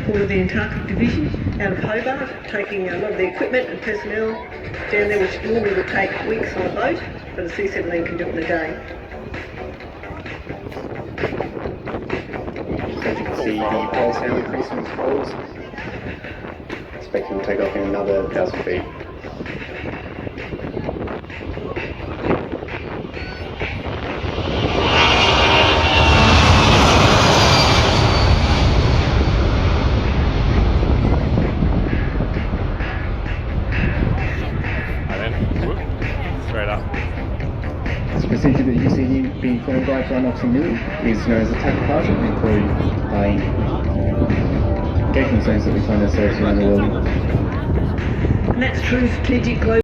supported the Antarctic Division out of Hobart, taking a lot of the equipment and personnel down there, which normally would take weeks on a boat, but the C-17 can do it in a day. As you can see, the pulse now increasing with poles. Expecting to take off in another 1,000 feet. Straight up. This procedure that you see here being performed by flying officer Millie is known as a tack departure, employed by gauging zones that we find ourselves around the world. And that's true strategic global